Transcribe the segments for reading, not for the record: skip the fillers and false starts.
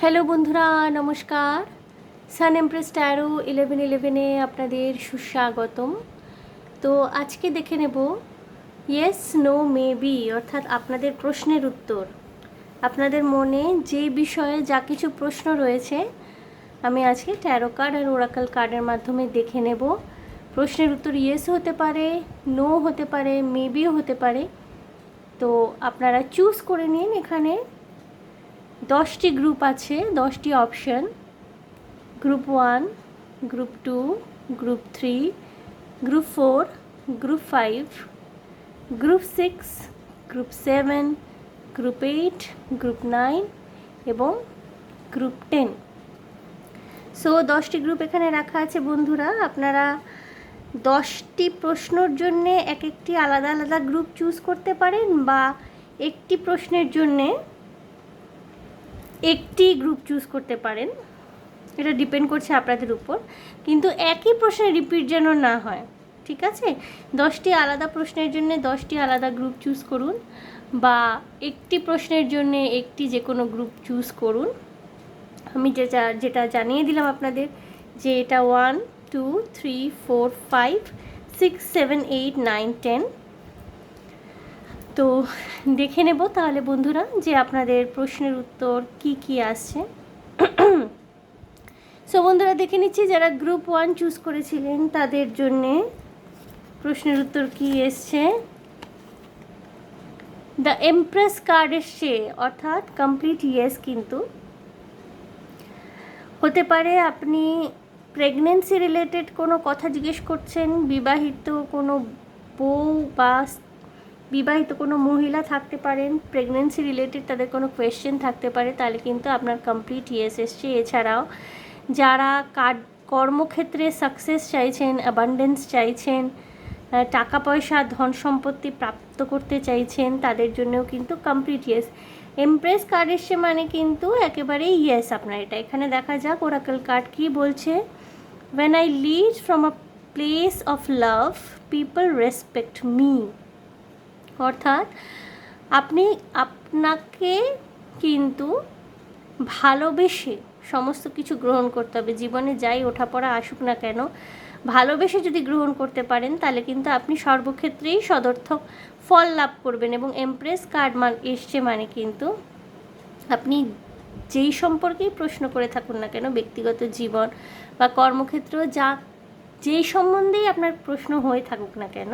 Hello বন্ধুরা, নমস্কার। সান empress taro 1111-এ আপনাদের সুস্বাগতম। তো আজকে দেখে নেব ইয়েস নো মেবি, অর্থাৎ আপনাদের প্রশ্নের উত্তর। আপনাদের মনে যে বিষয়ে যা কিছু প্রশ্ন রয়েছে আমি আজকে ট্যারো কার্ড আর ওরাকল কার্ডের মাধ্যমে দেখে নেব। প্রশ্নের উত্তর ইয়েস হতে পারে, নো হতে পারে, মেবিও হতে পারে। তো আপনারা চুজ করে নিন। এখানে 10টি গ্রুপ আছে, 10টি option. Group 1, group 2, group 3, group 4, group 5, group 6, group 7, group 8, group 9 এবং গ্রুপ 10। সো 10টি গ্রুপ এখানে রাখা আছে বন্ধুরা। আপনারা 10টি প্রশ্নের জন্যে এক একটি আলাদা আলাদা গ্রুপ চুজ করতে পারেন, বা একটি প্রশ্নের জন্যে একটি গ্রুপ চুজ করতে পারেন। এটা ডিপেন্ড করছে আপনাদের উপর, কিন্তু একই প্রশ্নে রিপিট যেন না হয়, ঠিক আছে? 10টি আলাদা প্রশ্নের জন্য 10টি আলাদা গ্রুপ চুজ করুন, বা একটি প্রশ্নের জন্য একটি যে কোনো গ্রুপ চুজ করুন। আমি যেটা জানিয়ে দিলাম আপনাদের, যে এটা 1, 2, 3, 4, 5, 6, 7, 8, 9, 10। তো দেখে নেব তাহলে বন্ধুরা যে আপনাদের প্রশ্নের উত্তর কি কি আসছে। সো বন্ধুরা দেখে নিচ্ছি, যারা গ্রুপ 1 চুজ করেছিলেন তাদের জন্যে প্রশ্নের উত্তর কি এসছে। দ্য এমপ্রেস কার্ড এসছে, অর্থাৎ কমপ্লিট ইয়েস। কিন্তু হতে পারে আপনি প্রেগনেন্সি রিলেটেড কোনো কথা জিজ্ঞেস করছেন, বিবাহিত কোনো বউ বা বিবাহিত কোনো মহিলা থাকতে পারেন, প্রেগনেন্সি রিলেটেড তাদের কোনো কোয়েশ্চেন থাকতে পারে, তাহলে কিন্তু আপনার কমপ্লিট ইয়েস এসছে। এছাড়াও যারা কর্মক্ষেত্রে সাকসেস চাইছেন, অ্যাবান্ডেন্স চাইছেন, টাকা পয়সা ধন সম্পত্তি প্রাপ্ত করতে চাইছেন, তাদের জন্যও কিন্তু কমপ্লিট ইয়েস। এমপ্রেস কার্ড এসছে মানে কিন্তু একেবারেই ইয়েস আপনার এটা। এখানে দেখা যাক ওরাকল কার্ড কী বলছে। When I lead from a place of love, people respect me. অর্থাৎ আপনাকে কিন্তু ভালোবেসে সমস্ত কিছু গ্রহণ করতে হবে। জীবনে যাই ওঠাপড়া আসুক না কেন, ভালোবেসে যদি গ্রহণ করতে পারেন তাহলে কিন্তু আপনি সর্বক্ষেত্রেই সদর্থক ফল লাভ করবেন। এবং এমপ্রেস কার্ড এসছে মানে কিন্তু আপনি যেই সম্পর্কেই প্রশ্ন করে থাকুন না কেন, ব্যক্তিগত জীবন বা কর্মক্ষেত্র, যেই সম্বন্ধেই আপনার প্রশ্ন হয়ে থাকুক না কেন,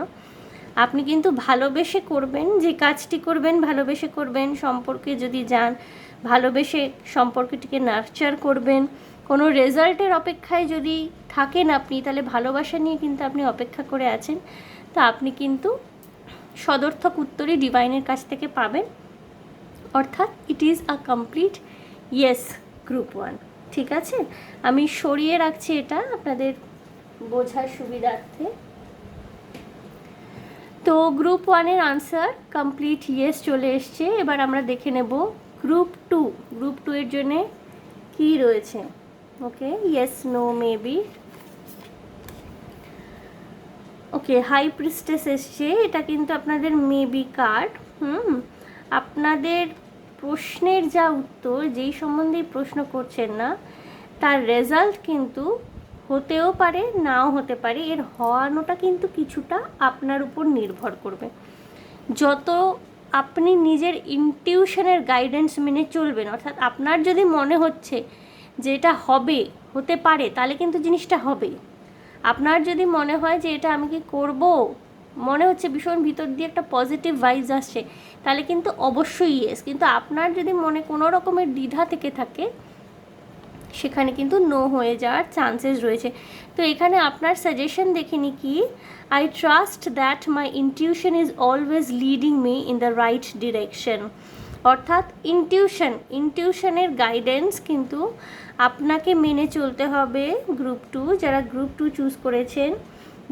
আপনি কিন্তু ভালোবেসে করবেন। যে কাজটি করবেন ভালোবেসে করবেন। সম্পর্কে যদি যান, ভালোবেসে সম্পর্কটিকে নার্চার করবেন। কোনো রেজাল্টের অপেক্ষায় যদি থাকেন আপনি, তাহলে ভালোবাসা নিয়ে কিন্তু আপনি অপেক্ষা করে আছেন। তো আপনি কিন্তু সদর্থক উত্তরই ডিভাইনের কাছ থেকে পাবেন। অর্থাৎ it is a complete yes group 1। ঠিক আছে, আমি সরিয়ে রাখছি এটা আপনাদের বোঝার সুবিধার্থে। তো গ্রুপ 1-এর আনসার কমপ্লিট ইয়েস চলে এসছে। এবার আমরা দেখে নেব গ্রুপ 2। গ্রুপ 2-এর জন্যে কী রয়েছে। ওকে, ইয়েস নো মেবি। ওকে, হাই প্রিস্টেস এসছে। এটা কিন্তু আপনাদের মেবি কার্ড। আপনাদের প্রশ্নের যা উত্তর, যেই সম্বন্ধেই প্রশ্ন করছেন না, তার রেজাল্ট কিন্তু হতেও পারে, নাও হতে পারে। এর হওয়ানোটা কিন্তু কিছুটা আপনার উপর নির্ভর করবে। যত আপনি নিজের ইনটিউশনের গাইডেন্স মেনে চলবেন, অর্থাৎ আপনার যদি মনে হচ্ছে যে এটা হবে, হতে পারে, তাহলে কিন্তু জিনিসটা হবে। আপনার যদি মনে হয় যে এটা আমি কি করব, মনে হচ্ছে ভীষণ ভিতর দিয়ে একটা পজিটিভ ভাইবস আসছে, তাহলে কিন্তু অবশ্যই ইয়েস। কিন্তু আপনার যদি মনে কোনো রকমের দ্বিধা থেকে থাকে, সেখানে কিন্তু নো হয়ে যাওয়ার চান্সেস রয়েছে। তো এখানে আপনার সাজেশন দেখে নি কি, I trust that my intuition is always leading me in the right direction. অর্থাৎ ইনটিউশনের গাইডেন্স কিন্তু আপনাকে মেনে চলতে হবে। গ্রুপ 2, যারা গ্রুপ 2 চুজ করেছেন,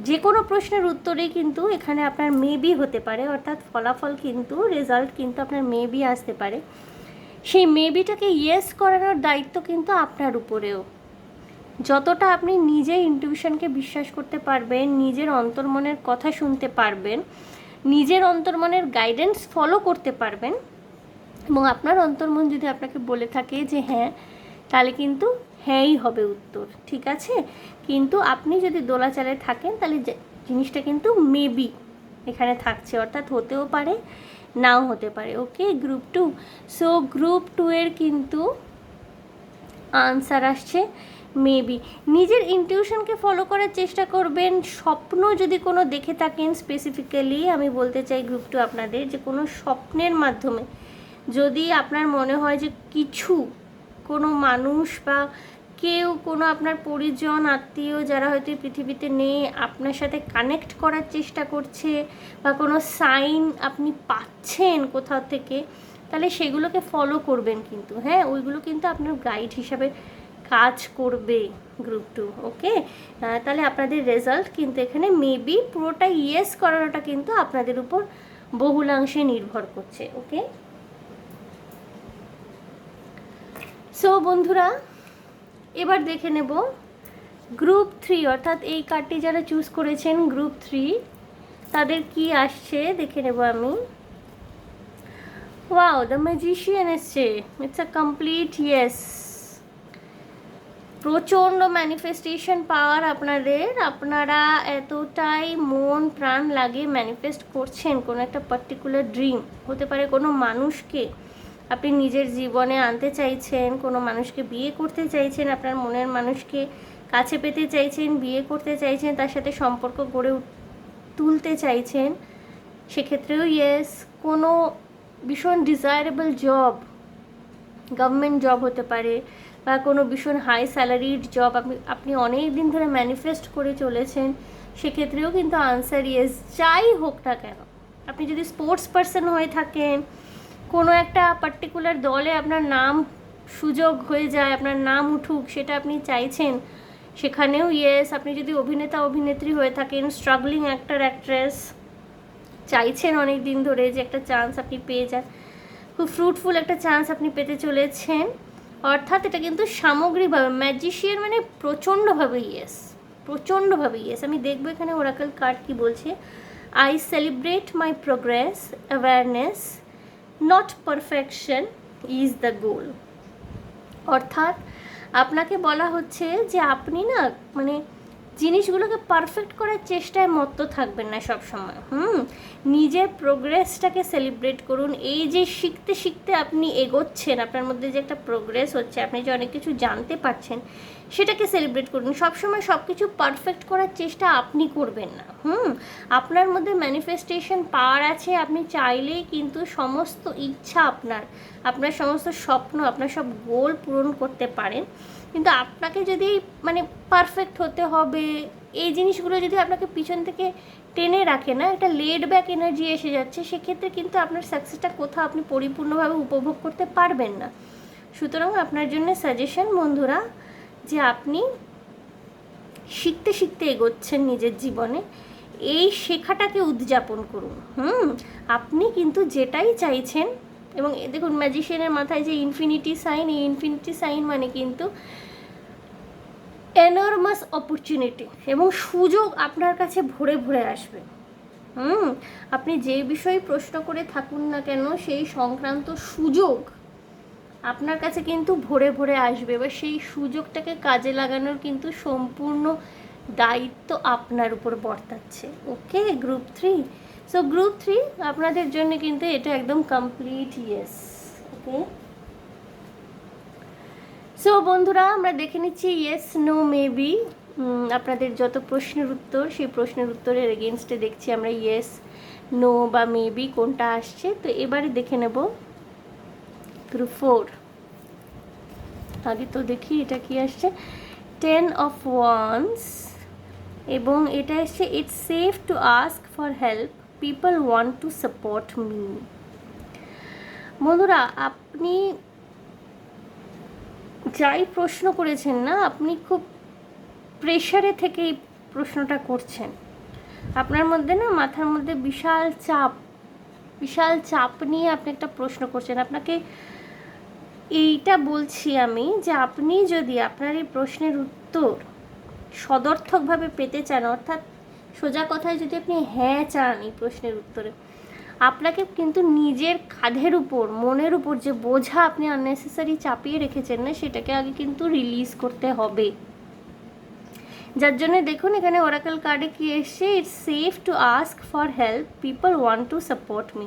যে কোনো প্রশ্নের উত্তরেই কিন্তু এখানে আপনার মেবি হতে পারে। অর্থাৎ ফলাফল কিন্তু, রেজাল্ট কিন্তু আপনার মেবি আসতে পারে। সেই মেবিটাকে ইয়েস করানোর দায়িত্ব কিন্তু আপনার উপরেও। যতটা আপনি নিজে ইনটিউশনকে বিশ্বাস করতে পারবেন, নিজের অন্তর্মনের কথা শুনতে পারবেন, নিজের অন্তর্মনের গাইডেন্স ফলো করতে পারবেন, এবং আপনার অন্তর্মন যদি আপনাকে বলে থাকে যে হ্যাঁ তাহলে কিন্তু হ্যাঁই হবে উত্তর, ঠিক আছে। কিন্তু আপনি যদি দোলাচালে থাকেন তাহলে জিনিসটা কিন্তু মেবি এখানে থাকছে, অর্থাৎ হতেও পারে নাও হতে পারে। ওকে, গ্রুপ 2। সো গ্রুপ 2 এর কিন্তু আনসার আসছে মেবি। নিজের ইনটিউশনকে ফলো করার চেষ্টা করবেন। স্বপ্ন যদি কোনো দেখে থাকেন, স্পেসিফিক্যালি আমি বলতে চাই গ্রুপ 2 আপনাদের, যে কোনো স্বপ্নের মাধ্যমে যদি আপনার মনে হয় যে কিছু কোনো মানুষ বা কেউ, কোনো আপনার পরিজন আত্মীয় যারা হয়তো পৃথিবীতে নেই, আপনার সাথে কানেক্ট করার চেষ্টা করছে, বা কোনো সাইন আপনি পাচ্ছেন কোথাও থেকে, তাহলে সেগুলোকে ফলো করবেন কিন্তু, হ্যাঁ, ওইগুলো কিন্তু আপনার গাইড হিসাবে কাজ করবে গ্রুপ 2। ওকে, তাহলে আপনাদের রেজাল্ট কিন্তু এখানে মেবি, পুরোটা ইয়েস করানোটা কিন্তু আপনাদের উপর বহুলাংশে নির্ভর করছে। ওকে, সো বন্ধুরা এবার দেখে নেব গ্রুপ 3, অর্থাৎ এই কার্ডটি যারা চুজ করেছেন গ্রুপ 3 তাদের কি আসছে দেখে নেব আমি। ওয়াও, দ্য ম্যাজিশিয়ান এসছে। It's a complete yes. প্রচণ্ড ম্যানিফেস্টেশন পাওয়ার আপনাদের, আপনারা এতটাই মন প্রাণ লাগে ম্যানিফেস্ট করছেন কোনো একটা পার্টিকুলার ড্রিম, হতে পারে কোনো মানুষকে আপনি নিজের জীবনে আনতে চাইছেন, কোনো মানুষকে বিয়ে করতে চাইছেন, আপনার মনের মানুষকে কাছে পেতে চাইছেন, বিয়ে করতে চাইছেন, তার সাথে সম্পর্ক গড়ে তুলতে চাইছেন, সেক্ষেত্রেও ইয়েস। কোনো ভীষণ ডিজায়ারেবল জব, গভর্নমেন্ট জব হতে পারে, বা কোনো ভীষণ হাই স্যালারিড জব আপনি অনেক দিন ধরে ম্যানিফেস্ট করে চলেছেন, সেক্ষেত্রেও কিন্তু আনসার ইয়েস। যাই হোক না কেন, আপনি যদি স্পোর্টস পার্সন হয়ে থাকেন, কোনো একটা পার্টিকুলার দলে আপনার নাম সুযোগ হয়ে যায়, আপনার নাম উঠুক, সেটা আপনি চাইছেন, সেখানেও ইয়েস। আপনি যদি অভিনেতা অভিনেত্রী হয়ে থাকেন, স্ট্রাগলিং অ্যাক্টর অ্যাক্ট্রেস, চাইছেন অনেক দিন ধরে যে একটা চান্স আপনি পেয়ে যান, খুব ফ্রুটফুল একটা চান্স আপনি পেতে চলেছেন, অর্থাৎ এটা কিন্তু সামগ্রিকভাবে ম্যাজিশিয়ান মানে প্রচণ্ডভাবে ইয়েস, প্রচণ্ডভাবে ইয়েস। আমি দেখবো এখানে ওরাকল কার্ড কি বলছে। I celebrate my progress, awareness, not perfection is the গোল। অর্থাৎ আপনাকে বলা হচ্ছে যে আপনি না মানে জিনিসগুলোকে পারফেক্ট করার চেষ্টায় মত্ত থাকবেন না সবসময়। নিজের প্রোগ্রেসটাকে সেলিব্রেট করুন। এই যে শিখতে শিখতে আপনি এগোচ্ছেন, আপনার মধ্যে যে একটা প্রোগ্রেস হচ্ছে, আপনি যে অনেক কিছু জানতে পারছেন, সেটাকে সেলিব্রেট করুন। সবসময় সব কিছু পারফেক্ট করার চেষ্টা আপনি করবেন না। আপনার মধ্যে ম্যানিফেস্টেশন পাওয়ার আছে, আপনি চাইলেই কিন্তু সমস্ত ইচ্ছা আপনার সমস্ত স্বপ্ন, আপনার সব গোল পূরণ করতে পারেন। কিন্তু আপনাকে যদি মানে পারফেক্ট হতে হবে, এই জিনিসগুলো যদি আপনাকে পিছন থেকে টেনে রাখে না, একটা লেড ব্যাক এনার্জি এসে যাচ্ছে, সেক্ষেত্রে কিন্তু আপনার সাকসেসটা কোথাও আপনি পরিপূর্ণভাবে উপভোগ করতে পারবেন না। সুতরাং আপনার জন্য সাজেশন বন্ধুরা, যে আপনি শিখতে শিখতে এগোচ্ছেন নিজের জীবনে, এই শেখাটাকে উদযাপন করুন। আপনি কিন্তু যেটাই চাইছেন, এবং দেখুন ম্যাজিশিয়ানের মাথায় যে ইনফিনিটি সাইন, এই ইনফিনিটি সাইন মানে কিন্তু এনর্মাস অপরচুনিটি এবং সুযোগ আপনার কাছে ভরে ভরে আসবে। আপনি যে বিষয়ে প্রশ্ন করে থাকুন না কেন, সেই সংক্রান্ত সুযোগ আপনার কাছে কিন্তু ভরে ভরে আসবে, বা সেই সুযোগটাকে কাজে লাগানোর কিন্তু সম্পূর্ণ দায়িত্ব আপনার উপর বর্তাচ্ছে। ওকে, গ্রুপ 3। সো গ্রুপ 3 আপনাদের জন্য কিন্তু এটা একদম কমপ্লিট ইয়েস। ওকে, সো বন্ধুরা আমরা দেখে নিচ্ছি ইয়েস নো মেবি আপনাদের যত প্রশ্নের উত্তর, সেই প্রশ্নের উত্তরের এগেনস্টে দেখছি আমরা ইয়েস নো বা মেবি কোনটা আসছে। তো এবারে দেখে নেব গ্রুপ 4। আগে তো দেখি এটা কি আসছে। 10 of Wands, এবং এটা এসছে it's safe to ask for help, people want to support me. বন্ধুরা আপনি যাই প্রশ্ন করেছেন না, আপনি খুব প্রেশারে থেকে এই প্রশ্নটা করছেন। আপনার মধ্যে না মাথার মধ্যে বিশাল চাপ নিয়ে আপনি একটা প্রশ্ন করছেন। আপনাকে এইটা বলছি আমি, যে আপনি যদি আপনার এই প্রশ্নের উত্তর সদর্থকভাবে পেতে চান, অর্থাৎ সোজা কথায় যদি আপনি হ্যাঁ চান এই প্রশ্নের উত্তরে, আপনাকে কিন্তু নিজের কাঁধের উপর, মনের উপর যে বোঝা আপনি আননেসেসারি চাপিয়ে রেখেছেন না, সেটাকে আগে কিন্তু রিলিজ করতে হবে। যার জন্য দেখুন এখানে ওরাকেল কার্ডে কি এসছে, it's safe to ask for help, people want to support me.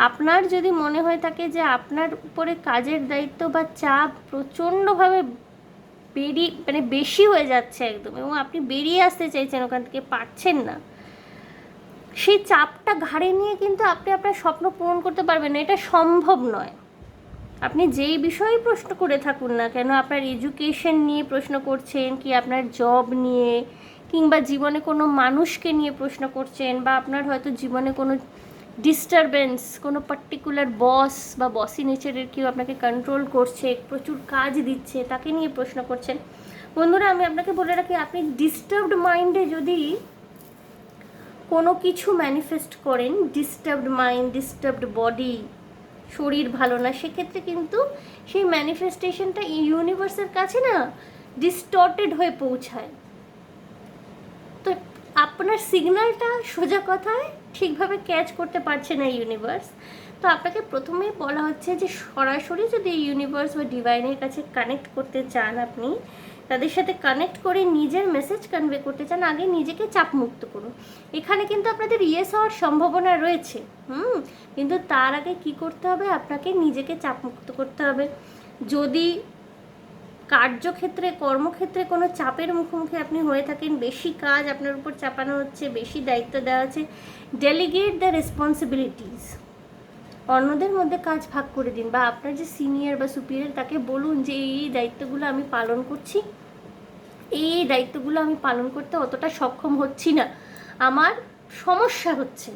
আপনার যদি মনে হয়ে থাকে যে আপনার উপরে কাজের দায়িত্ব বা চাপ প্রচণ্ডভাবে বেশি হয়ে যাচ্ছে একদম, এবং আপনি বেরিয়ে আসতে চাইছেন ওখান থেকে, পারছেন না, সেই চাপটা ঘাড়ে নিয়ে কিন্তু আপনি আপনার স্বপ্ন পূরণ করতে পারবেন না, এটা সম্ভব নয়। আপনি যেই বিষয়েই প্রশ্ন করে থাকুন না কেন, আপনার এডুকেশন নিয়ে প্রশ্ন করছেন কি আপনার জব নিয়ে, কিংবা জীবনে কোনো মানুষকে নিয়ে প্রশ্ন করছেন, বা আপনার হয়তো জীবনে কোনো ডিস্টারবেন্স, কোনো পার্টিকুলার বস বা বসি নেচারের কেউ আপনাকে কন্ট্রোল করছে, প্রচুর কাজ দিচ্ছে, তাকে নিয়ে প্রশ্ন করছেন। বন্ধুরা, আমি আপনাকে বলে রাখি, আপনি ডিস্টার্বড মাইন্ডে যদি কোনো কিছু ম্যানিফেস্ট করেন, ডিস্টার্বড মাইন্ড, ডিস্টার্বড বডি, শরীর ভালো না, সেক্ষেত্রে কিন্তু সেই ম্যানিফেস্টেশনটা ইউনিভার্সের কাছে না ডিস্টর্টেড হয়ে পৌঁছায়। তো আপনার সিগন্যালটা সোজা কথায় ঠিকভাবে ক্যাচ করতে পারছে না ইউনিভার্স। তো আপনাকে প্রথমেই বলা হচ্ছে যে সরাসরি যদি ইউনিভার্স বা ডিভাইনের কাছে কানেক্ট করতে চান, আপনি তাদের সাথে কানেক্ট করে নিজের মেসেজ কনভে করতে চান, আগে নিজেকে চাপমুক্ত করুন। এখানে কিন্তু আপনাদের ইয়েস হওয়ার সম্ভাবনা রয়েছে, কিন্তু তার আগে কি করতে হবে, আপনাকে নিজেকে চাপমুক্ত করতে হবে। যদি কার্যক্ষেত্রে, কর্মক্ষেত্রে কোনো চাপের মুখোমুখি আপনি হয়ে থাকেন, বেশি কাজ আপনার উপর চাপানো হচ্ছে, বেশি দায়িত্ব দেওয়া হচ্ছে, ডেলিগেট দ্য রেসপন্সিবিলিটিস। অন্যদের মধ্যে কাজ ভাগ করে দিন, বা আপনার যে সিনিয়র বা সুপিরিয়র তাকে বলুন যে এই দায়িত্বগুলো আমি পালন করছি, এই দায়িত্বগুলো আমি পালন করতে অতটা সক্ষম হচ্ছি না, আমার সমস্যা হচ্ছে।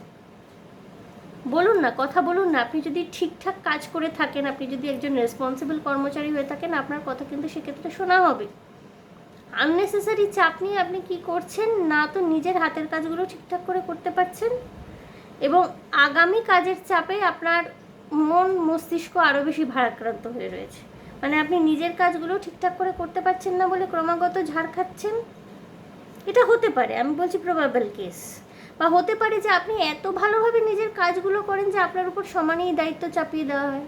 বলুন না, কথা বলুন না। আপনি যদি ঠিকঠাক কাজ করে থাকেন, আপনি যদি একজন রেসপন্সিবল কর্মচারী হয়ে থাকেন, আপনার কথা কিন্তু সেক্ষেত্রে শোনা হবে। আননেসেসারি চাপ নিয়ে আপনি কি করছেন না, তো নিজের হাতের কাজগুলো ঠিকঠাক করে করতে পারছেন, এবং আগামী কাজের চাপে আপনার মন মস্তিষ্ক আরও বেশি ভারাক্রান্ত হয়ে রয়েছে। মানে আপনি নিজের কাজগুলো ঠিকঠাক করে করতে পারছেন না বলে ক্রমাগত ঝাড় খাচ্ছেন। এটা হতে পারে, আমি বলছি প্রবাবল কেস। বা হতে পারে যে আপনি এত ভালোভাবে নিজের কাজগুলো করেন যে আপনার উপর সমানেই দায়িত্ব চাপিয়ে দেওয়া হয়।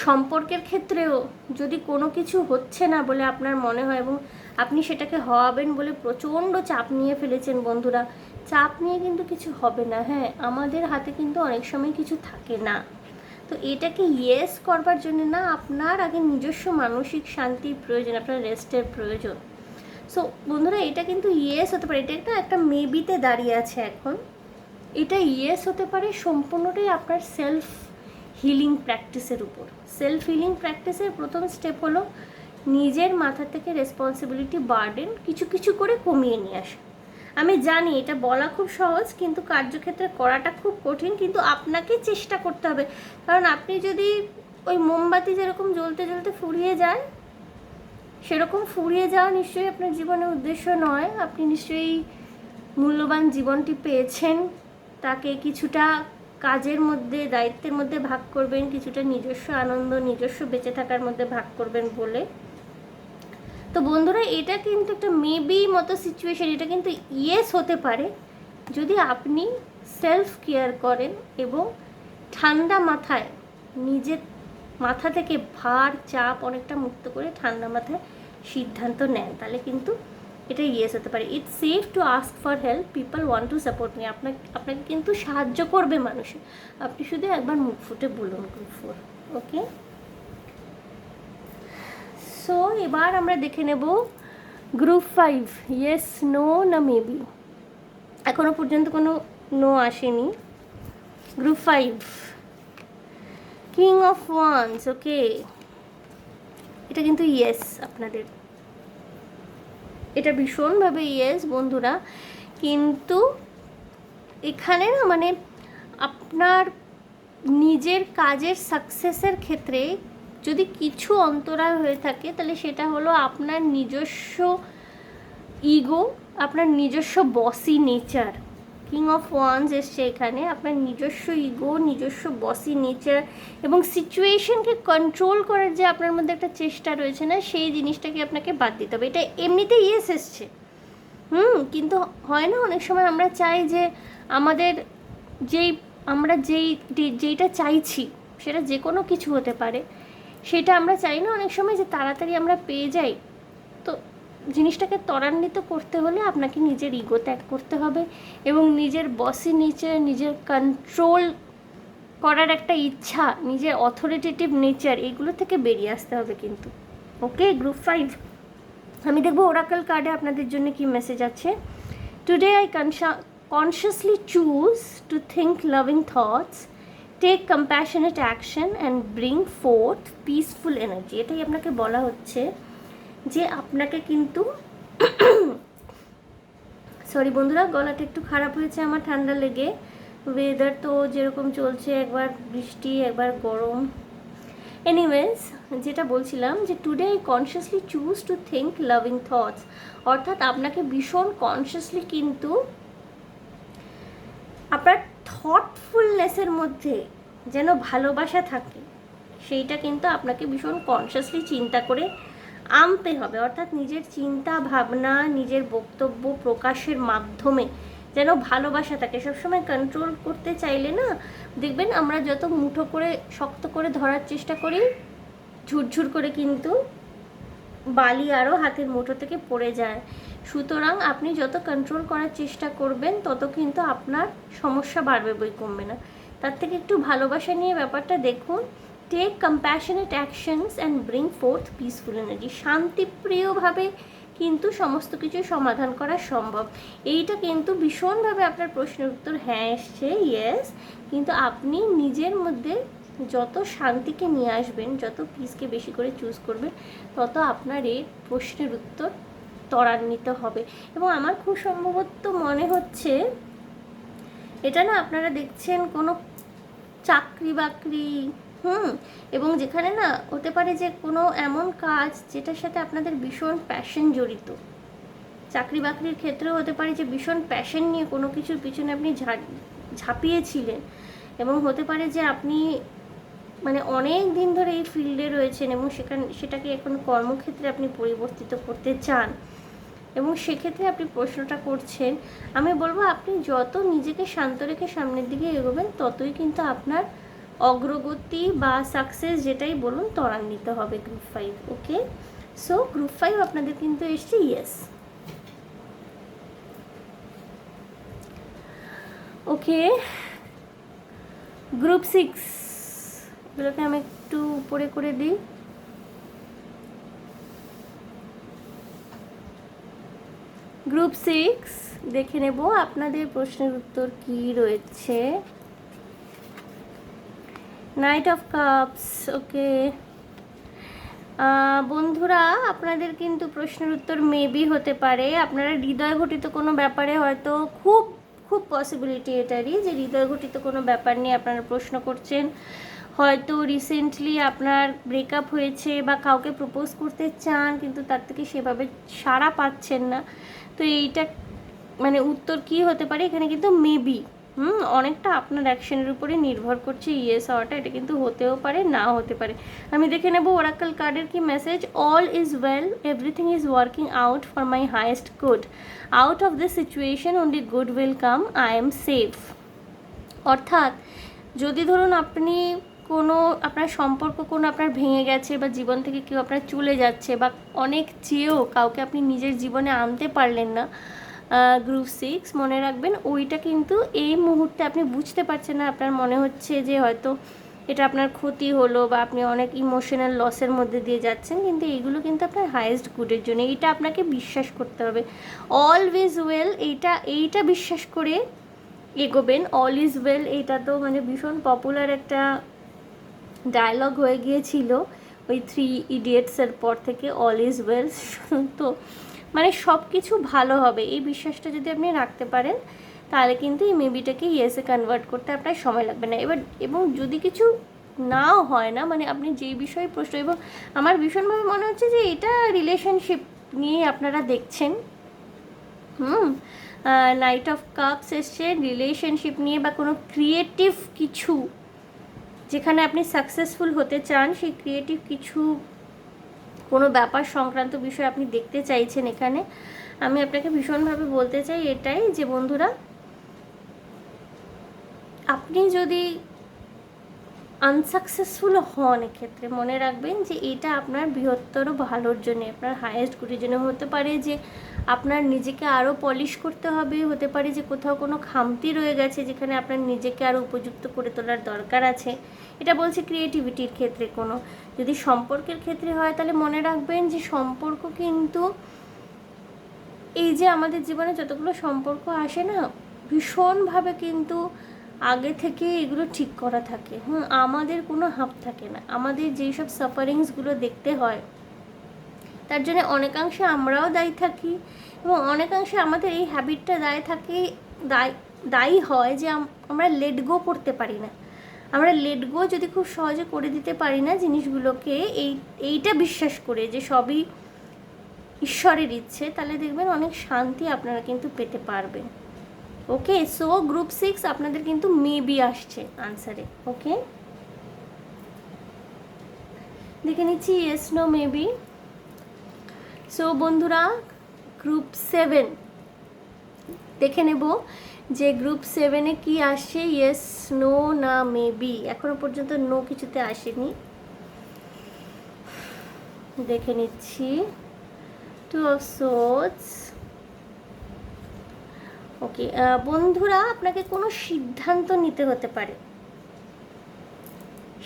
সম্পর্কের ক্ষেত্রেও যদি কোনো কিছু হচ্ছে না বলে আপনার মনে হয়, এবং আপনি সেটাকে হওয়াবেন বলে প্রচণ্ড চাপ নিয়ে ফেলেছেন, বন্ধুরা, চাপ নিয়ে কিন্তু কিছু হবে না। হ্যাঁ, আমাদের হাতে কিন্তু অনেক সময় কিছু থাকে না। তো এটাকে ইয়েস করবার জন্য না, আপনার আগে নিজস্ব মানসিক শান্তির প্রয়োজন, আপনার রেস্টের প্রয়োজন। সো বন্ধুরা, এটা কিন্তু ইয়েস হতে পারে, এটা একটা মেবিতে দাঁড়িয়ে আছে এখন। এটা ইয়েস হতে পারে সম্পূর্ণটাই আপনার সেলফ হিলিং প্র্যাকটিসের উপর। সেলফ হিলিং প্র্যাকটিসের প্রথম স্টেপ হলো নিজের মাথা থেকে রেসপন্সিবিলিটি বার্ডেন কিছু কিছু করে কমিয়ে নিয়ে আসা। আমি জানি এটা বলা খুব সহজ, কিন্তু কার্যক্ষেত্রে করাটা খুব কঠিন, কিন্তু আপনাকে চেষ্টা করতে হবে। কারণ আপনি যদি ওই মোমবাতি যেরকম জ্বলতে জ্বলতে ফুরিয়ে যায়, সেরকম ফুরিয়ে যাওয়া নিশ্চয়ই আপনার জীবনের উদ্দেশ্য নয়। আপনি নিশ্চয়ই মূল্যবান জীবনটি পেয়েছেন, তাকে কিছুটা কাজের মধ্যে, দায়িত্বের মধ্যে ভাগ করবেন, কিছুটা নিজস্ব আনন্দ, নিজস্ব বেঁচে থাকার মধ্যে ভাগ করবেন বলে। তো বন্ধুরা, এটা কিন্তু একটা মেবি মতো সিচুয়েশন, এটা কিন্তু ইয়েস হতে পারে যদি আপনি সেলফ কেয়ার করেন এবং ঠান্ডা মাথায় নিজের মাথা থেকে ভার, চাপ অনেকটা মুক্ত করে ঠান্ডা মাথায় সিদ্ধান্ত নেন, তাহলে কিন্তু এটা ইয়েস হতে পারে। It's safe to ask for help, people want to support me. আপনাকে কিন্তু সাহায্য করবে মানুষে, আপনি শুধু একবার মুখ ফুটে বলুন গ্রুপ 4। ওকে, সো এবার আমরা দেখে নেব গ্রুপ 5, ইয়েস, নো না মেবি। এখনো পর্যন্ত কোনো নো আসেনি। Group 5, king of wands. Okay, এটা কিন্তু ইয়েস আপনাদের, এটা ভীষণভাবে ইয়েস বন্ধুরা। কিন্তু এখানে না, মানে আপনার নিজের কাজের সাকসেসের ক্ষেত্রে যদি কিছু অন্তরায় হয়ে থাকে, তাহলে সেটা হলো আপনার নিজস্ব ইগো, আপনার নিজস্ব বসি নেচার। কিং অফ ওয়ান্স এসছে এখানে, আপনার নিজস্ব ইগো, নিজস্ব বসি নেচার এবং সিচুয়েশনকে কন্ট্রোল করার যে আপনার মধ্যে একটা চেষ্টা রয়েছে না, সেই জিনিসটাকে আপনাকে বাদ দিতে হবে। এটা এমনিতেই ইয়েস এসছে, কিন্তু হয় না অনেক সময় আমরা চাই যে আমাদের যেই আমরা যেইটা চাইছি, সেটা যে কোনো কিছু হতে পারে, সেটা আমরা চাই না অনেক সময় যে তাড়াতাড়ি আমরা পেয়ে যাই। তো জিনিসটাকে ত্বরান্বিত করতে হলে আপনাকে নিজের ইগো ত্যাগ করতে হবে এবং নিজের বসি নেচার, নিজের কন্ট্রোল করার একটা ইচ্ছা, নিজের অথরিটেটিভ নেচার, এগুলো থেকে বেরিয়ে আসতে হবে কিন্তু। ওকে গ্রুপ 5, আমি দেখবো ওরাকল কার্ডে আপনাদের জন্য কি মেসেজ আছে। Today I consciously choose to think loving thoughts, take compassionate action and bring forth peaceful energy। এটাই আপনাকে বলা হচ্ছে যে আপনাকে কিন্তু সরি বন্ধুরা, গলাটা একটু খারাপ হয়েছে আমার, ঠান্ডা লেগে। ওয়েদার তো যেরকম চলছে, একবার বৃষ্টি একবার গরম। এনিওয়েজ, যেটা বলছিলাম যে today I consciously choose to think loving thoughts, অর্থাৎ আপনাকে ভীষণ কনসিয়াসলি কিন্তু আপনার থটফুলনেসের মধ্যে যেন ভালোবাসা থাকে, সেইটা কিন্তু আপনাকে ভীষণ কনসিয়াসলি চিন্তা করে আনতে হবে। অর্থাৎ নিজের চিন্তা ভাবনা, নিজের বক্তব্য প্রকাশের মাধ্যমে যেন ভালোবাসা থাকে। সবসময় কন্ট্রোল করতে চাইলে না, দেখবেন আমরা যত মুঠো করে শক্ত করে ধরার চেষ্টা করি, ঝুরঝুর করে কিন্তু বালি আরও হাতের মুঠো থেকে পড়ে যায়। সুতরাং আপনি যত কন্ট্রোল করার চেষ্টা করবেন, তত কিন্তু আপনার সমস্যা বাড়বে, বই কমবে না। তার থেকে একটু ভালোবাসা নিয়ে ব্যাপারটা দেখুন। Take compassionate actions and bring forth peaceful energy. শান্তিপ্রিয়ভাবে কিন্তু সমস্ত কিছু সমাধান করা সম্ভব। এইটা কিন্তু ভীষণভাবে আপনার প্রশ্নের উত্তর হ্যাঁ এসছে, ইয়েস। কিন্তু আপনি নিজের মধ্যে যত শান্তিকে নিয়ে আসবেন, যত পিসকে বেশি করে চুজ করবেন, তত আপনার এই প্রশ্নের উত্তর ত্বরান্বিত হবে। এবং আমার খুব সম্ভবত মনে হচ্ছে এটা না, আপনারা দেখছেন কোনো চাকরি বাকরি, এবং যেখানে না হতে পারে যে কোনো এমন কাজ যেটার সাথে আপনাদের ভীষণ প্যাশন জড়িত। চাকরি বাকরির ক্ষেত্রেও হতে পারে যে ভীষণ প্যাশন নিয়ে কোনো কিছুর পিছনে আপনি ঝাঁপিয়েছিলেন, এবং হতে পারে যে আপনি মানে অনেক দিন ধরে এই ফিল্ডে রয়েছেন এবং সেটাকে এখন কর্মক্ষেত্রে আপনি পরিবর্তিত করতে চান, এবং সেক্ষেত্রে আপনি প্রশ্নটা করছেন। আমি বলবো আপনি যত নিজেকে শান্ত রেখে সামনের দিকে এগোবেন, ততই কিন্তু আপনার অগ্রগতি বা সাকসেস যেটাই বলুন ত্বরান্বিত হবে। গ্রুপ 5, ওকে। সো গ্রুপ 5 আপনাদের কিন্তু এসছে ইয়েস। ওকে, গ্রুপ 6, এগুলোকে আমি একটু উপরে করে দিই। গ্রুপ 6 দেখে নেব আপনাদের প্রশ্নের উত্তর কি রয়েছে। নাইট অফ কাপস, ওকে। বন্ধুরা, আপনাদের কিন্তু প্রশ্নের উত্তর মেবি হতে পারে আপনারা হৃদয় ঘটিত কোনো ব্যাপারে, হয়তো খুব খুব পসিবিলিটি এটারই যে হৃদয় ঘটিত কোনো ব্যাপার নিয়ে আপনারা প্রশ্ন করছেন। হয়তো রিসেন্টলি আপনার ব্রেকআপ হয়েছে বা কাউকে প্রপোজ করতে চান, কিন্তু তার থেকে সেভাবে সাড়া পাচ্ছেন না। তো এইটা মানে উত্তর কি হতে পারে এখানে কিন্তু মেবি অনেকটা আপনার অ্যাকশনের উপরে নির্ভর করছে ইয়েস হওয়াটা। এটা কিন্তু হতেও পারে, নাও হতে পারে। আমি দেখে নেব ওরাকল কার্ডের কি message. All is well, everything is working out for my highest good, out of this situation only good will come, I am safe. অর্থাৎ যদি ধরুন আপনি কোনো আপনার সম্পর্ক কোনো আপনার ভেঙে গেছে, বা জীবন থেকে কেউ আপনার চলে যাচ্ছে, বা অনেক চেয়েও কাউকে আপনি নিজের জীবনে আনতে পারলেন না, গ্রুপ 6 মনে রাখবেন ওইটা কিন্তু এই মুহূর্তে আপনি বুঝতে পারছেন না। আপনার মনে হচ্ছে যে হয়তো এটা আপনার ক্ষতি হলো, বা আপনি অনেক ইমোশনাল লসের মধ্যে দিয়ে যাচ্ছেন, কিন্তু এইগুলো কিন্তু আপনার হাইয়েস্ট গুডের জন্য। এইটা আপনাকে বিশ্বাস করতে হবে। অলওয়েজ ওয়েল, এইটা বিশ্বাস করে এগোবেন। অল ইজ ওয়েল, এইটা তো মানে ভীষণ পপুলার একটা ডায়লগ হয়ে গিয়েছিল ওই 3 ইডিয়েটসের পর থেকে, অল ইজ ওয়েল। তো মানে সব কিছু ভালো হবে, এই বিশ্বাসটা যদি আপনি রাখতে পারেন, তাহলে কিন্তু এই মেবিটাকে ইয়েসে কনভার্ট করতে আপনার সময় লাগবে না। এবং যদি কিছু নাও হয় না, মানে আপনি যেই বিষয়ে প্রশ্ন, এবং আমার ভীষণভাবে মনে হচ্ছে যে এটা রিলেশনশিপ নিয়ে আপনারা দেখছেন। নাইট অফ কাপস এসছে রিলেশনশিপ নিয়ে, বা কোনো ক্রিয়েটিভ কিছু যেখানে আপনি সাকসেসফুল হতে চান, সেই ক্রিয়েটিভ কিছু কোনো ব্যাপার সংক্রান্ত বিষয় আপনি দেখতে চাইছেন এখানে। আমি আপনাকে ভীষণভাবে বলতে চাই এটাই যে বন্ধুরা, আপনি যদি আনসাকসেসফুল হন এক্ষেত্রে মনে রাখবেন যে এটা আপনার বৃহত্তর ভালোর জন্য, আপনার হায়েস্ট গুডের জন্য। হতে পারে যে আপনার নিজেকে আরও পলিশ করতে হবে, হতে পারে যে কোথাও কোনো খামতি রয়ে গেছে যেখানে আপনার নিজেকে আরও উপযুক্ত করে তোলার দরকার আছে। এটা বলছে ক্রিয়েটিভিটির ক্ষেত্রে। কোনো যদি সম্পর্কের ক্ষেত্রে হয় তাহলে মনে রাখবেন যে সম্পর্ক কিন্তু, এই যে আমাদের জীবনে যতগুলো সম্পর্ক আসে না, ভীষণভাবে কিন্তু আগে থেকে এগুলো ঠিক করা থাকে। আমাদের কোনো হাত থাকে না। আমাদের যেই সব সাফারিংসগুলো দেখতে হয় তার জন্য অনেকাংশে আমরাও দায়ী থাকি, এবং অনেকাংশে আমাদের এই হ্যাবিটটা দায়ী হয় যে আমরা লেট গো করতে পারি না। আমরা লেট গো যদি খুব সহজে করে দিতে পারি না জিনিসগুলোকে, এইটা বিশ্বাস করে যে সবই ঈশ্বরের ইচ্ছে, তাহলে দেখবেন অনেক শান্তি আপনারা কিন্তু পেতে পারবেন। ওকে, সো গ্রুপ 6 আপনাদের কিন্তু মেবি আসছে আনসারে। ওকে, দেখে নিচ্ছি ইয়েস নো মেবি। সো বন্ধুরা, গ্রুপ 7 দেখে নেব যে গ্রুপ 7-এ কি আসছে, ইয়েস নো না মেবি। এখনো পর্যন্ত নো কিছুতে আসেনি, দেখে নিচ্ছি। 2 of swords। ওকে বন্ধুরা, আপনাকে কোনো সিদ্ধান্ত নিতে হতে পারে,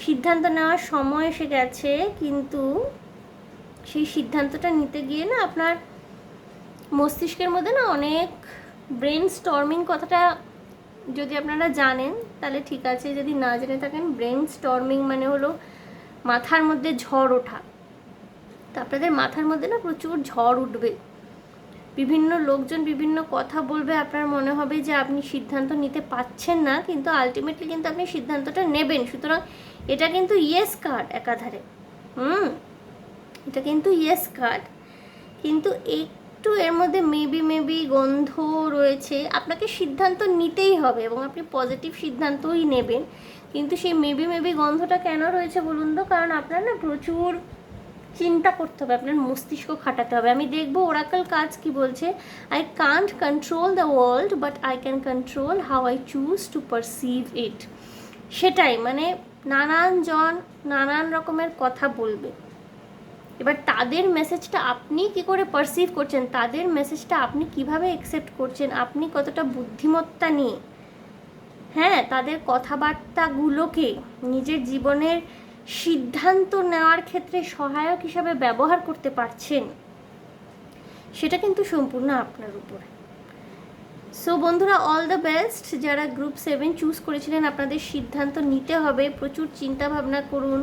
সিদ্ধান্ত নেওয়ার সময় এসে গেছে, কিন্তু সেই সিদ্ধান্তটা নিতে গিয়ে না আপনার মস্তিষ্কের মধ্যে না অনেক ব্রেন স্টর্মিং। কথাটা যদি আপনারা জানেন তাহলে ঠিক আছে, যদি না জেনে থাকেন, ব্রেন স্টর্মিং মানে হলো মাথার মধ্যে ঝড় ওঠা। তো আপনাদের মাথার মধ্যে না প্রচুর ঝড় উঠবে, বিভিন্ন লোকজন বিভিন্ন কথা বলবে, আপনার মনে হবে যে আপনি সিদ্ধান্ত নিতে পারছেন না, কিন্তু আলটিমেটলি কিন্তু আপনি সিদ্ধান্তটা নেবেন। সুতরাং এটা কিন্তু ইয়েস কার্ড একাধারে। এটা কিন্তু ইয়েস কার্ড, কিন্তু একটু এর মধ্যে মেবি গন্ধ রয়েছে। আপনাকে সিদ্ধান্ত নিতেই হবে এবং আপনি পজিটিভ সিদ্ধান্তই নেবেন, কিন্তু সেই মেবি গন্ধটা কেন রয়েছে বলুন তো? কারণ আপনার না প্রচুর চিন্তা করতে হবে, আপনার মস্তিষ্ক খাটাতে হবে। আমি দেখব ওরাকল কাজ কি বলছে। I can't control the world but I can control how I choose to perceive it. সেটাই, মানে নানান রকমের কথা বলবে, এবার তাদের মেসেজটা আপনি কি করে পারসিভ করছেন, তাদের মেসেজটা আপনি কিভাবে অ্যাকসেপ্ট করছেন, আপনি কতটা বুদ্ধিমত্তা নিয়ে তাদের কথাবার্তাগুলোকে নিজের জীবনের সিদ্ধান্ত নেওয়ার ক্ষেত্রে সহায়ক হিসাবে ব্যবহার করতে পারছেন, সেটা কিন্তু সম্পূর্ণ আপনার উপর। সো বন্ধুরা, অল দ্য বেস্ট। যারা গ্রুপ 7 চুজ করেছিলেন, আপনাদের সিদ্ধান্ত নিতে হবে, প্রচুর চিন্তা ভাবনা করুন,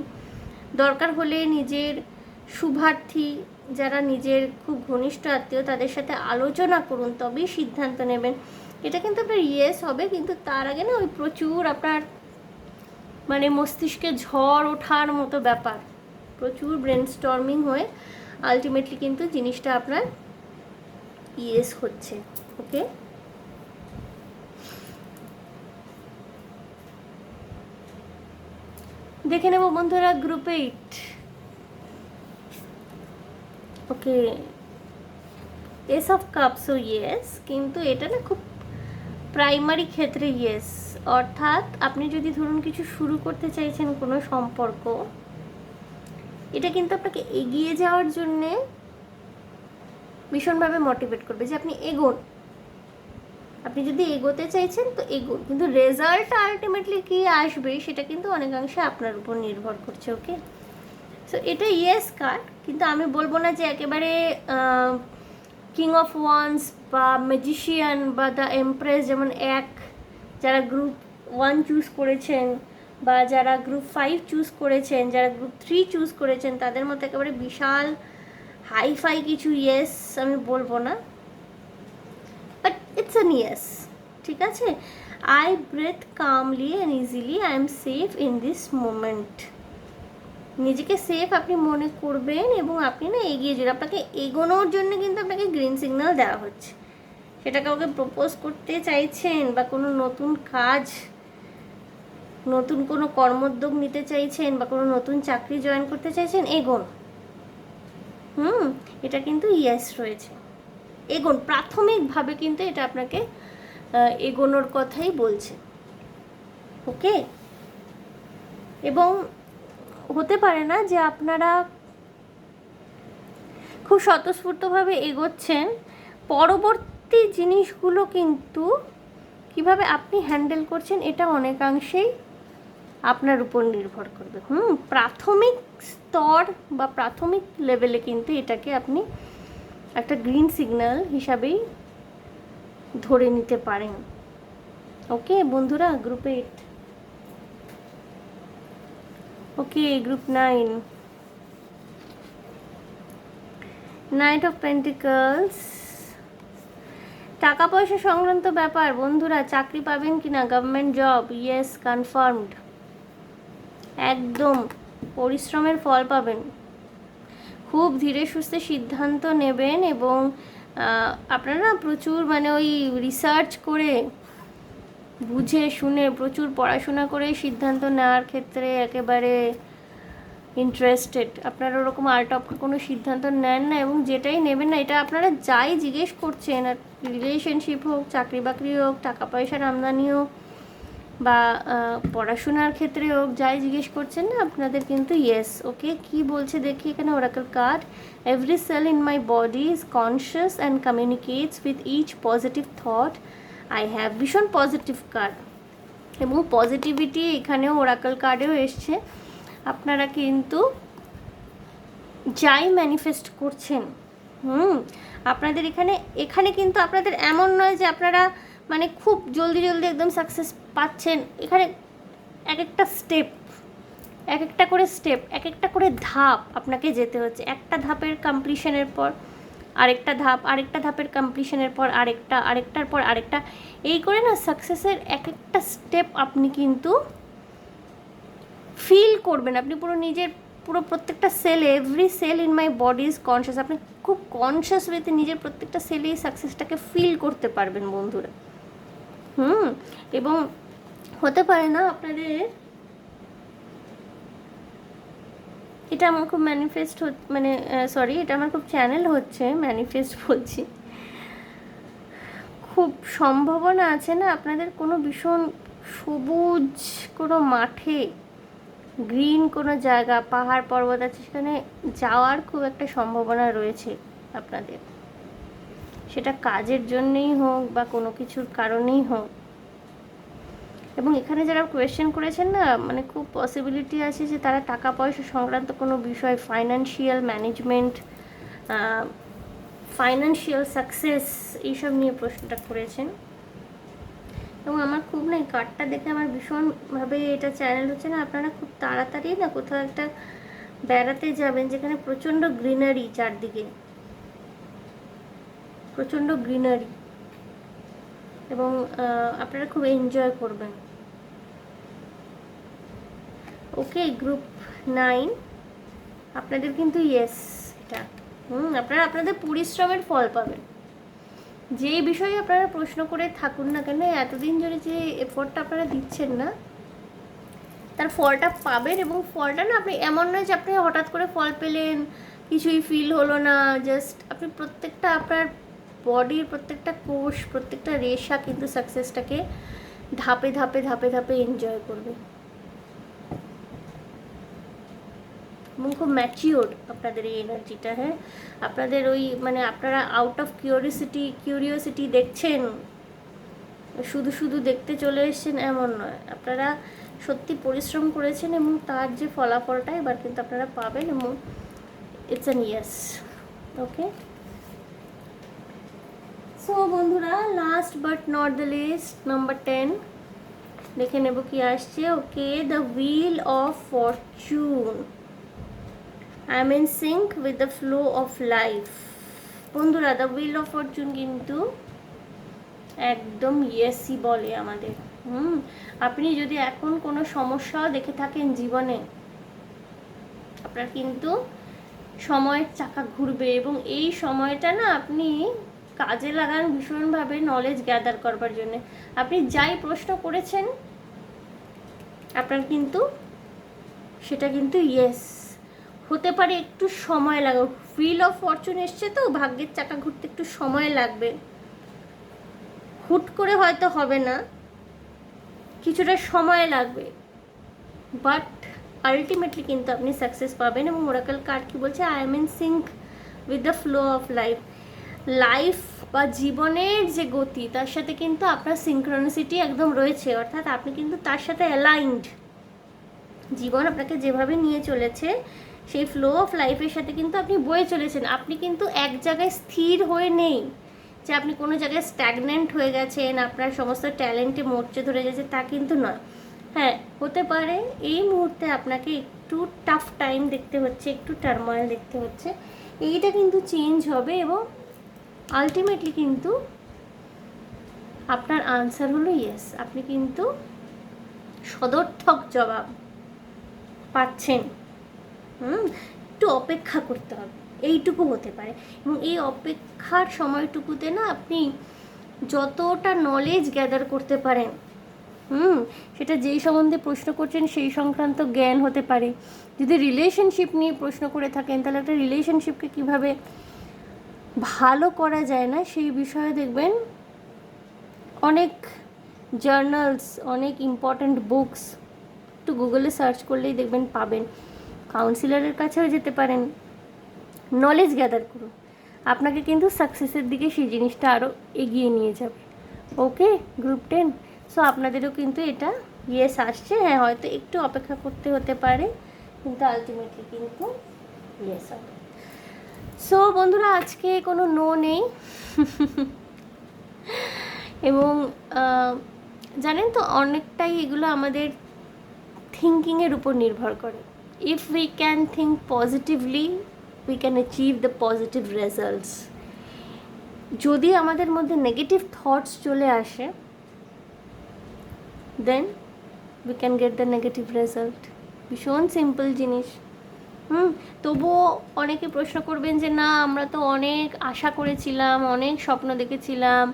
দরকার হলে নিজের শুভার্থী যারা নিজের খুব ঘনিষ্ঠ আত্মীয় তাদের সাথে আলোচনা করুন, তবেই সিদ্ধান্ত নেবেন। এটা কিন্তু আপনার ইয়েস হবে, কিন্তু তার আগে না ওই প্রচুর আপনার মানে মস্তিষ্কে ঝড় ওঠার মতো ব্যাপার, প্রচুর ব্রেন স্টর্মিং হয়ে আলটিমেটলি কিন্তু জিনিসটা আপনার ইয়েস হচ্ছে। ওকে, দেখে নেব বন্ধুরা গ্রুপ 8। ওকে, এস অফ কাপসও ইয়েস, কিন্তু এটা না খুব প্রাইমারি ক্ষেত্রে ইয়েস। অর্থাৎ আপনি যদি ধরুন কিছু শুরু করতে চাইছেন কোনো সম্পর্ক, এটা কিন্তু আপনাকে এগিয়ে যাওয়ার জন্যে ভীষণভাবে মোটিভেট করবে যে আপনি এগোন। আপনি যদি এগোতে চাইছেন তো এগোন, কিন্তু রেজাল্টটা আলটিমেটলি কী আসবে সেটা কিন্তু অনেকাংশে আপনার উপর নির্ভর করছে। ওকে, সো এটা ইয়েস কার্ড, কিন্তু আমি বলবো না যে একেবারে কিং অফ ওয়ান্স বা ম্যাজিশিয়ান বা দ্য এমপ্রেস, যেমন যারা গ্রুপ 1 চুজ করেছেন বা যারা গ্রুপ 5 চুজ করেছেন, যারা গ্রুপ 3 চুজ করেছেন, তাদের মতো একেবারে বিশাল হাইফাই কিছু ইয়েস আমি বলবো না, বাট ইটস অ্যান ইয়েস। ঠিক আছে, I breathe calmly and easily, I am safe in this moment. নিজেকে সেফ আপনি মনে করবেন এবং আপনি না এগিয়ে যান। আপনাকে এগোনোর জন্য কিন্তু আপনাকে গ্রিন সিগন্যাল দেওয়া হচ্ছে। সেটা কাউকে প্রপোজ করতে চাইছেন বা কোনো নতুন কাজ, নতুন কোনো কর্মোদ্যোগ নিতে চাইছেন বা কোনো নতুন চাকরি জয়েন করতে চাইছেন, এগোন। এটা কিন্তু ইয়েস রয়েছে, এগোন। প্রাথমিকভাবে কিন্তু এটা আপনাকে এগোনোর কথাই বলছে। ওকে, এবং হতে পারে না যে আপনারা খুব স্বতঃস্ফূর্তভাবে এগোচ্ছেন, পরবর্তী জিনিসগুলো কিন্তু কিভাবে আপনি হ্যান্ডেল করছেন এটা অনেকাংশেই আপনার উপর নির্ভর করবে। প্রাথমিক স্তর বা প্রাথমিক লেভেলে কিন্তু এটাকে আপনি একটা গ্রিন সিগন্যাল হিসাবেই ধরে নিতে পারেন। ওকে বন্ধুরা, group 8, okay group 9, night of pentacles, টাকা পয়সা সংক্রান্ত ব্যাপার বন্ধুরা, চাকরি পাবেন কিনা, গভর্নমেন্ট জব, ইয়েস কনফার্মড, একদম পরিশ্রমের ফল পাবেন, খুব ধীরে সুস্থে সিদ্ধান্ত নেবেন এবং আপনারা প্রচুর মানে ওই রিসার্চ করে বুঝে শুনে প্রচুর পড়াশোনা করে সিদ্ধান্ত নেওয়ার ক্ষেত্রে একেবারে ইন্টারেস্টেড। আপনারা ওরকম আর্ট অফ কোনো সিদ্ধান্ত নেন না, এবং যেটাই নেবেন না এটা আপনারা যাই জিজ্ঞেস করছেন, আর রিলেশনশিপ হোক, চাকরি বাকরি হোক, টাকা পয়সার আমদানি হোক, বা পড়াশোনার ক্ষেত্রে হোক, যাই জিজ্ঞেস করছেন না আপনাদের কিন্তু ইয়েস। ওকে, কি বলছে দেখি এখানে oracle card, every cell in my body is conscious and communicates with each positive thought I have, ভীষণ পজিটিভ কার্ড, এবং পজিটিভিটি এখানেও ওরাকল কার্ডেও এসছে। আপনারা কিন্তু যাই ম্যানিফেস্ট করছেন আপনাদের এখানে কিন্তু আপনাদের এমন নয় যে আপনারা মানে খুব জলদি জলদি একদম সাকসেস পাচ্ছেন। এখানে এক একটা স্টেপ, এক একটা করে স্টেপ, এক একটা করে ধাপ আপনাকে যেতে হচ্ছে। একটা ধাপের কমপ্লিশনের পর আরেকটা ধাপ, আরেকটা ধাপের কমপ্লিশনের পর আরেকটা, আরেকটার পর আরেকটা, এই করে না সাকসেসের এক একটা স্টেপ আপনি কিন্তু ফিল করবেন। আপনি পুরো প্রত্যেকটা সেলে, every cell in my body is conscious, আপনি খুব কনসিয়াস ওয়েতে নিজের প্রত্যেকটা সেলে এই সাকসেসটাকে ফিল করতে পারবেন বন্ধুরা। এবং হতে পারে না আপনাদের, এটা আমার খুব ম্যানিফেস্ট মানে সরি, এটা আমার খুব চ্যানেল হচ্ছে, ম্যানিফেস্ট বলছি, খুব সম্ভাবনা আছে না আপনাদের কোনো ভীষণ সবুজ কোনো মাঠে, গ্রিন কোনো জায়গা, পাহাড় পর্বত আছে, সেখানে যাওয়ার খুব একটা সম্ভাবনা রয়েছে আপনাদের, সেটা কাজের জন্যেই হোক বা কোনো কিছুর কারণেই হোক। এবং এখানে যারা কোয়েশ্চেন করেছেন না, মানে খুব পসিবিলিটি আছে যে তারা টাকা পয়সা সংক্রান্ত কোনো বিষয়, ফাইন্যান্সিয়াল ম্যানেজমেন্ট, ফাইন্যান্সিয়াল সাকসেস, এইসব নিয়ে প্রশ্নটা করেছেন। এবং আমার খুব না এই কার্ডটা দেখে আমার ভীষণভাবে এটা চ্যানেল হচ্ছে না, আপনারা খুব তাড়াতাড়ি না কোথাও একটা বেড়াতে যাবেন যেখানে প্রচণ্ড গ্রিনারি, চারদিকে প্রচণ্ড গ্রিনারি, এবং আপনারা খুব এনজয় করবেন। ওকে গ্রুপ 9, আপনাদের কিন্তু ইয়েস এটা, আপনারা আপনাদের পরিশ্রমের ফল পাবেন। যে বিষয়ে আপনারা প্রশ্ন করে থাকুন না কেন, এতদিন ধরে যে এফোর্টটা আপনারা দিচ্ছেন না, তার ফলটা পাবেন। এবং ফলটা না আপনি এমন নয় যে আপনি হঠাৎ করে ফল পেলেন, কিছুই ফিল হলো না, জাস্ট আপনি প্রত্যেকটা আপনার বডির প্রত্যেকটা কোষ, প্রত্যেকটা রেশা কিন্তু সাকসেসটাকে ধাপে ধাপে ধাপে ধাপে এনজয় করবে। এবং খুব ম্যাচিওর আপনাদের এই এনার্জিটা। হ্যাঁ, আপনাদের ওই মানে আপনারা আউট অফ কিউরিওসিটি দেখছেন, শুধু শুধু দেখতে চলে এসেছেন এমন নয়, আপনারা সত্যি পরিশ্রম করেছেন এবং তার যে ফলাফলটা এবার কিন্তু আপনারা পাবেন, এবং it's an yes. Okay, so বন্ধুরা, last but not the least, number 10 দেখে নেব কি আসছে। Okay, the wheel of fortune, I am in sync with the flow of life. বন্ধুরা, দ্য হুইল অফ ফরচুন কিন্তু একদম ইয়েসই বলে আমাদের। আপনি যদি এখন কোনো সমস্যাও দেখে থাকেন জীবনে, আপনার কিন্তু সময়ের চাকা ঘুরবে, এবং এই সময়টা না আপনি কাজে লাগান ভীষণভাবে নলেজ গ্যাদার করবার জন্য। আপনি যাই প্রশ্ন করেছেন আপনার কিন্তু সেটা কিন্তু ইয়েস হতে পারে, একটু সময় লাগবে। হুইল অফ ফরচুন এসছে তো, ভাগ্যের চাকা ঘুরতে একটু সময় লাগবে, হুট করে হয়তো হবে না, কিছুটা সময় লাগবে, বাট আলটিমেটলি কিন্তু আপনি সাকসেস পাবেন। এবং ওরাকাল কার্ড কি বলছে, I am in sync with the flow of life. Life বা জীবনের যে গতি তার সাথে কিন্তু আপনার সিনক্রোনিসিটি একদম রয়েছে, অর্থাৎ আপনি কিন্তু তার সাথে অ্যালাইনড। জীবন আপনাকে যেভাবে নিয়ে চলেছে সেই ফ্লো অফ লাইফের সাথে কিন্তু আপনি বয়ে চলেছেন। আপনি কিন্তু এক জায়গায় স্থির হয়ে নেই যে আপনি কোনো জায়গায় স্ট্যাগনেন্ট হয়ে গেছেন, আপনার সমস্ত ট্যালেন্টে মরচে ধরে গেছে, তা কিন্তু নয়। হ্যাঁ, হতে পারে এই মুহূর্তে আপনাকে একটু টাফ টাইম দেখতে হচ্ছে, একটু টার্ময়েল দেখতে হচ্ছে, এইটা কিন্তু চেঞ্জ হবে। এবং আলটিমেটলি কিন্তু আপনার আনসার হলো ইয়েস। আপনি কিন্তু সদর্থক জবাব পাচ্ছেন। একটু অপেক্ষা করতে হবে, এইটুকু হতে পারে। এবং এই অপেক্ষার সময়টুকুতে না আপনি যতটা নলেজ গ্যাদার করতে পারেন, সেটা যেই সম্বন্ধে প্রশ্ন করছেন সেই সংক্রান্ত জ্ঞান হতে পারে। যদি রিলেশনশিপ নিয়ে প্রশ্ন করে থাকেন তাহলে একটা রিলেশনশিপকে কীভাবে ভালো করা যায় না সেই বিষয়ে দেখবেন অনেক জার্নালস, অনেক ইম্পর্ট্যান্ট বুকস একটু গুগলে সার্চ করলেই দেখবেন পাবেন। কাউন্সিলরের কাছেও যেতে পারেন, নলেজ গ্যাদার করুন, আপনাকে কিন্তু সাকসেসের দিকে সেই জিনিসটা আরও এগিয়ে নিয়ে যাবে। ওকে গ্রুপ 10, সো আপনাদেরও কিন্তু এটা ইয়েস আসছে। হ্যাঁ, হয়তো একটু অপেক্ষা করতে হতে পারে, কিন্তু আলটিমেটলি কিন্তু ইয়েস হবে। সো বন্ধুরা, আজকে কোনো নো নেই। এবং জানেন তো, অনেকটাই এগুলো আমাদের থিঙ্কিংয়ের উপর নির্ভর করে। If we can think positively, we can achieve the positive results. যদি আমাদের মধ্যে নেগেটিভ থটস চলে আসে, then we can get the negative result. ভীষণ সিম্পল জিনিস। তবুও অনেকে প্রশ্ন করবেন যে না, আমরা তো অনেক আশা করেছিলাম, অনেক স্বপ্ন দেখেছিলাম,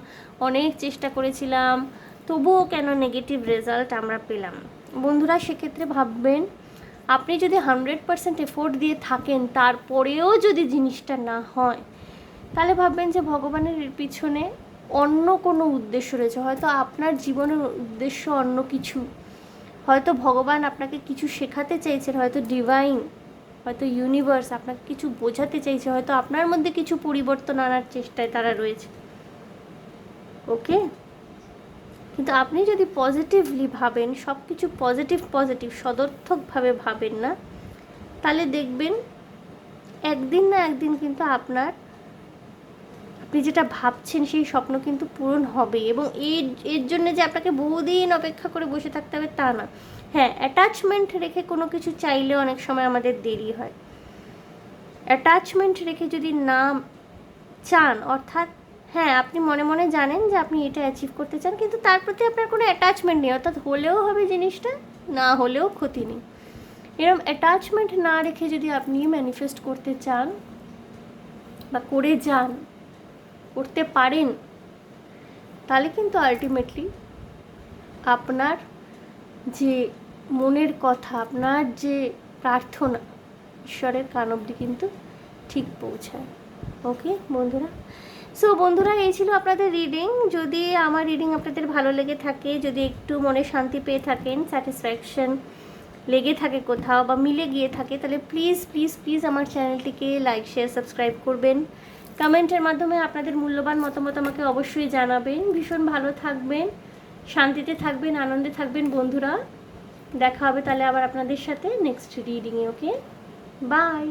অনেক চেষ্টা করেছিলাম, তবুও কেন নেগেটিভ রেজাল্ট আমরা পেলাম? বন্ধুরা, সেক্ষেত্রে ভাববেন, আপনি যদি 100% এফোর্ট দিয়ে থাকেন তারপরেও যদি জিনিসটা না হয়, তাহলে ভাববেন যে ভগবানের এর পিছনে অন্য কোনো উদ্দেশ্য রয়েছে। হয়তো আপনার জীবনের উদ্দেশ্য অন্য কিছু, হয়তো ভগবান আপনাকে কিছু শেখাতে চাইছেন, হয়তো ডিভাইন, হয়তো ইউনিভার্স আপনাকে কিছু বোঝাতে চাইছে, হয়তো আপনার মধ্যে কিছু পরিবর্তন আনার চেষ্টায় তারা রয়েছে। ওকে, কিন্তু আপনি যদি পজিটিভলি ভাবেন, সব কিছু পজিটিভ সদর্থকভাবে ভাবেন না, তাহলে দেখবেন একদিন না একদিন কিন্তু আপনি যেটা ভাবছেন সেই স্বপ্ন কিন্তু পূরণ হবে। এবং এর জন্য যে আপনাকে বহুদিন অপেক্ষা করে বসে থাকতে হবে তা না। হ্যাঁ, অ্যাটাচমেন্ট রেখে কোনো কিছু চাইলে অনেক সময় আমাদের দেরি হয়। অ্যাটাচমেন্ট রেখে যদি না চান, অর্থাৎ হ্যাঁ, আপনি মনে মনে জানেন যে আপনি এটা অ্যাচিভ করতে চান, কিন্তু তার প্রতি আপনার কোনো অ্যাটাচমেন্ট নেই, অর্থাৎ হলেও হবে জিনিসটা, না হলেও ক্ষতি নেই। এরকম অ্যাটাচমেন্ট না রেখে যদি আপনি ম্যানিফেস্ট করতে চান বা করতে পারেন, তাহলে কিন্তু আলটিমেটলি আপনার যে মনের কথা, আপনার যে প্রার্থনা ঈশ্বরের কান অবধি কিন্তু ঠিক পৌঁছায়। ওকে বন্ধুরা, সো বন্ধুরা, এই ছিল আপনাদের রিডিং। যদি আমার রিডিং আপনাদের ভালো লেগে থাকে, যদি একটু মনে শান্তি পেয়ে থাকেন, স্যাটিসফ্যাকশন লেগে থাকে কোথাও বা মিলে গিয়ে থাকে, তাহলে প্লিজ প্লিজ প্লিজ আমার চ্যানেলটিকে লাইক, শেয়ার, সাবস্ক্রাইব করবেন। কমেন্টের মাধ্যমে আপনাদের মূল্যবান মতামত আমাকে অবশ্যই জানাবেন। ভীষণ ভালো থাকবেন, শান্তিতে থাকবেন, আনন্দে থাকবেন বন্ধুরা। দেখা হবে তাহলে আবার আপনাদের সাথে নেক্সট রিডিংয়ে। Okay, by.